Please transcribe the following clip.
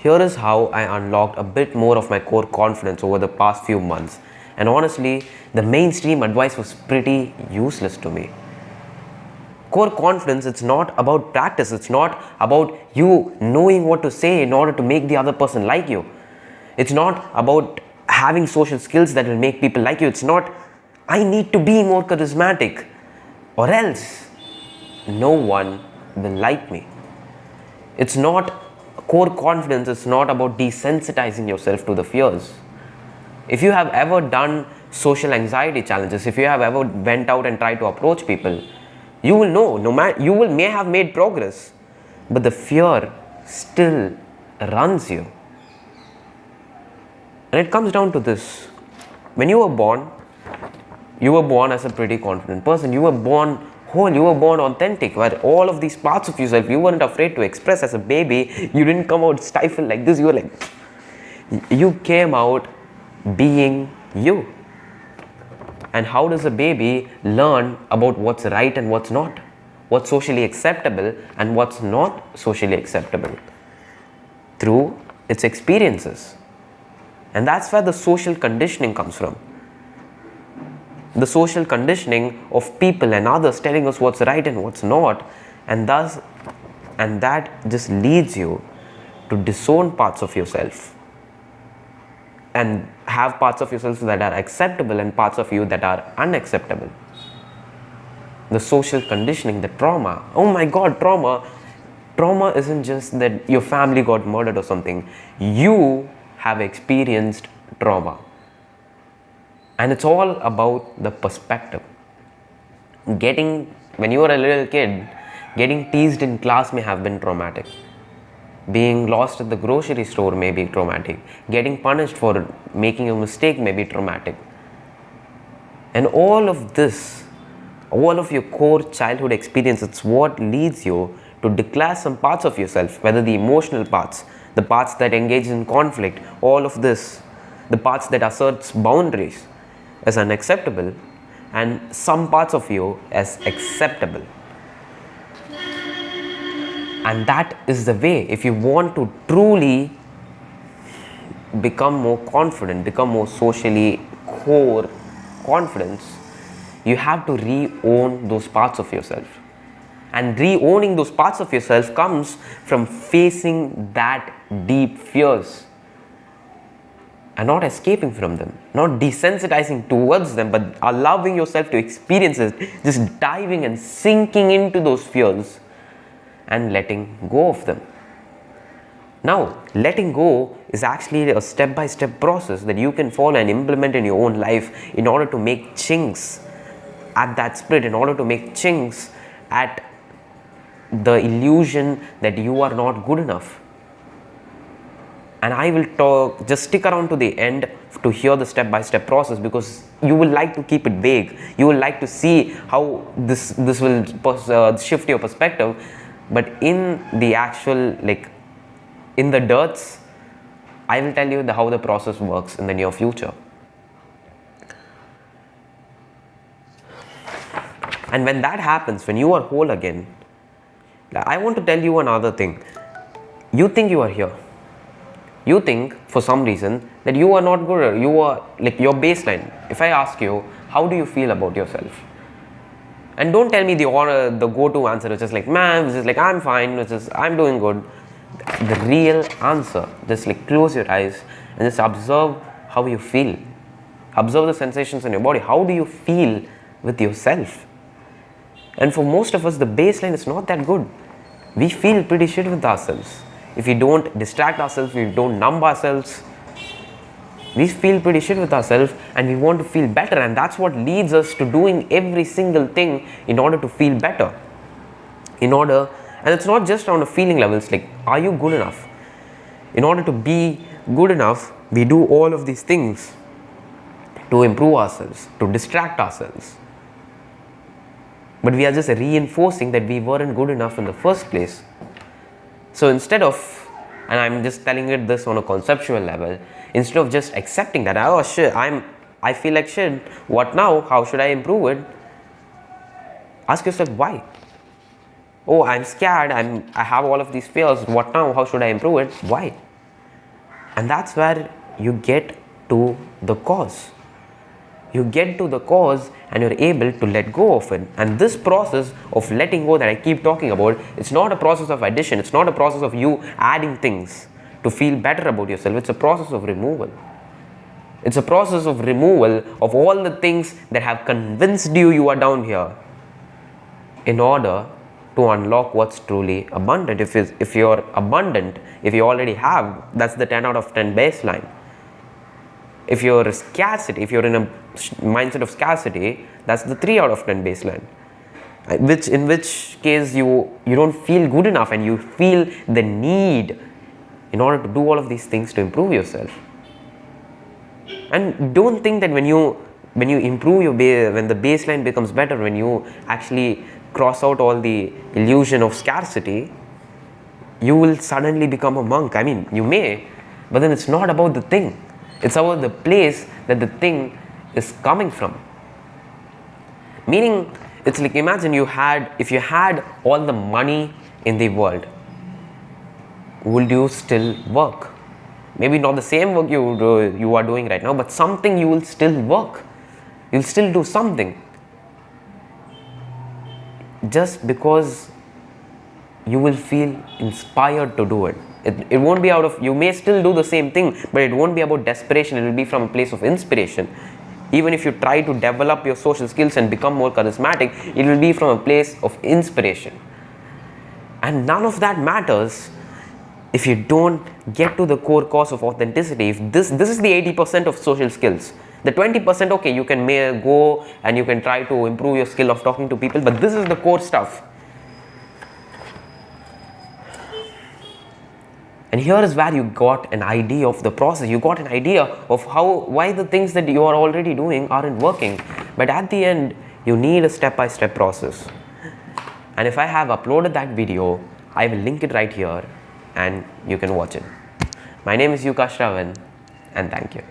Here is how I unlocked a bit more of my core confidence over the past few months. And honestly, the mainstream advice was pretty useless to me. Core confidence, it's not about practice, it's not about you knowing what to say in order to make the other person like you. It's not about having social skills that will make people like you. It's not, I need to be more charismatic or else no one will like me. It's not core confidence, it's not about desensitizing yourself to the fears. If you have ever done social anxiety challenges, if you have ever went out and tried to approach people, you will know, no matter, you will may have made progress, but the fear still runs you. And it comes down to this. When you were born as a pretty confident person. You were born whole, you were born authentic, where all of these parts of yourself, you weren't afraid to express as a baby. You didn't come out stifled like this. You were like, you came out being you. And how does a baby learn about what's right and what's not? What's socially acceptable and what's not socially acceptable? Through its experiences. And that's where the social conditioning comes from. The social conditioning of people and others telling us what's right and what's not. And that just leads you to disown parts of yourself. And have parts of yourself that are acceptable and parts of you that are unacceptable. The social conditioning, the trauma. Oh my God, trauma. Trauma isn't just that your family got murdered or something. You have experienced trauma. And it's all about the perspective. When you were a little kid, getting teased in class may have been traumatic. Being lost at the grocery store may be traumatic. Getting punished for making a mistake may be traumatic. And all of this, all of your core childhood experience, it's what leads you to declare some parts of yourself, whether the emotional parts, the parts that engage in conflict, all of this, the parts that asserts boundaries as unacceptable, and some parts of you as acceptable. And that is the way, if you want to truly become more confident, become more socially core confidence, you have to re-own those parts of yourself. And re-owning those parts of yourself comes from facing that deep fears and not escaping from them, not desensitizing towards them, but allowing yourself to experience it, just diving and sinking into those fears and letting go of them. Now, letting go is actually a step-by-step process that you can follow and implement in your own life in order to make chinks at that spirit, in order to make chinks at the illusion that you are not good enough. And I will just stick around to the end to hear the step-by-step process, because you will like to keep it vague. You will like to see how this will shift your perspective. But in the actual, in the dirts, I will tell you how the process works in the near future. And when that happens, when you are whole again, I want to tell you another thing. You think you are here. You think for some reason that you are not good. You are your baseline. If I ask you, how do you feel about yourself? And don't tell me the go-to answer, which is man, which is I'm fine, which is I'm doing good. The real answer, just close your eyes and just observe how you feel. Observe the sensations in your body. How do you feel with yourself? And for most of us, the baseline is not that good. We feel pretty shit with ourselves. If we don't distract ourselves, we don't numb ourselves, we feel pretty shit with ourselves, and we want to feel better. And that's what leads us to doing every single thing in order to feel better. And it's not just on a feeling level. It's are you good enough? In order to be good enough, we do all of these things to improve ourselves, to distract ourselves. But we are just reinforcing that we weren't good enough in the first place. So instead of, and I'm just telling it this on a conceptual level, instead of just accepting that, oh shit, I feel like shit, what now? How should I improve it? Ask yourself why. Oh, I'm scared, I have all of these fears, what now? How should I improve it? Why? And that's where you get to the cause. You get to the cause and you're able to let go of it. And this process of letting go that I keep talking about, it's not a process of addition. It's not a process of you adding things to feel better about yourself. It's a process of removal. It's a process of removal of all the things that have convinced you are down here in order to unlock what's truly abundant. If you're abundant, if you already have, that's the 10 out of 10 baseline. If you're scarcity, if you're in a mindset of scarcity, that's the 3 out of 10 baseline. In which case you don't feel good enough and you feel the need in order to do all of these things to improve yourself. And don't think that when you improve when the baseline becomes better, when you actually cross out all the illusion of scarcity, you will suddenly become a monk. I mean, you may, but then it's not about the thing. It's about the place that the thing is coming from. Meaning, it's like, imagine if you had all the money in the world, would you still work? Maybe not the same work you are doing right now, but something you will still work. You'll still do something. Just because you will feel inspired to do it. It won't be out of, you may still do the same thing, but it won't be about desperation. It will be from a place of inspiration. Even if you try to develop your social skills and become more charismatic, it will be from a place of inspiration. And none of that matters if you don't get to the core cause of authenticity. If this is the 80% of social skills. The 20%, okay, you can go and you can try to improve your skill of talking to people, but this is the core stuff. And here is where you got an idea of the process. You got an idea of why the things that you are already doing aren't working. But at the end, you need a step-by-step process. And if I have uploaded that video, I will link it right here and you can watch it. My name is Yuka Shravan, and thank you.